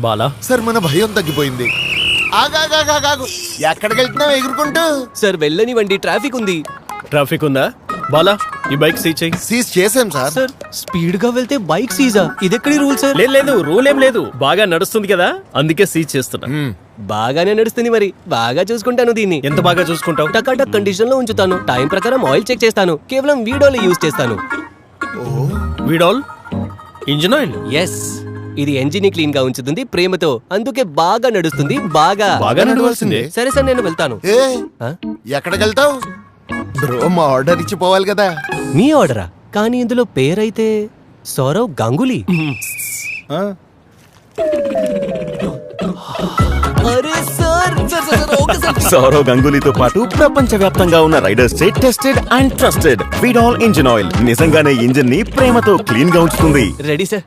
Bala sir మన భయం తగ్గిపోయింది. ఆగాగాగాగు ఎక్కడికి వెళ్తున్నావు ఎగురుకుంటూ? సార్ వెళ్ళనివ్వండి, ట్రాఫిక్ ఉంది. ట్రాఫిక్ ఉందా? బాలా ఈ బైక్ సీజ్ చెయ్యి. సీజ్ చేసాం సార్. సార్ స్పీడ్ గా వెళ్తే బైక్ సీజా? ఇదెక్కడి రూల్ సార్? లేదు రూల్ ఏం లేదు, బాగా నడుస్తుంది కదా అందుకే సీజ్ చేస్తున్నా. బాగానే నడుస్తుంది, మరి బాగా చూసుకుంటాను దీన్ని. ఎంత బాగా చూసుకుంటావు? టకాటక్ కండిషన్ లో ఉంచుతాను, టైం ప్రకారం ఆయిల్ చెక్ చేస్తాను, కేవలం వీడియోలో యూజ్ చేస్తాను. వీడాల్ ఇంజిన్ ఆయిల్. ఎస్, ఇది ఎంజిన్ ని క్లీన్ గా ఉంచుతుంది ప్రేమతో, అందుకే బాగా నడుస్తుంది. బాగా బాగా నడవాల్సిందే. సరే సార్, నేను వెళ్తాను. ఏ ఆ? ఎక్కడికి వెళ్తావు బ్రో? మా ఆర్డర్ ఇచ్చిపోవాలి కదా. మీ ఆర్డరా? కానీ ఇందులో పేరైతే సౌరవ్ గంగూలీ. అరే సార్, సౌరవ్ గంగూలీతో పాటు ప్రపంచవ్యాప్తంగా ఉన్న రైడర్స్ చే tested and trusted Vidal engine oil నిజంగానే ఇంజిన్ ని ప్రేమతో క్లీన్ గా ఉంచుతుంది. Ready sir.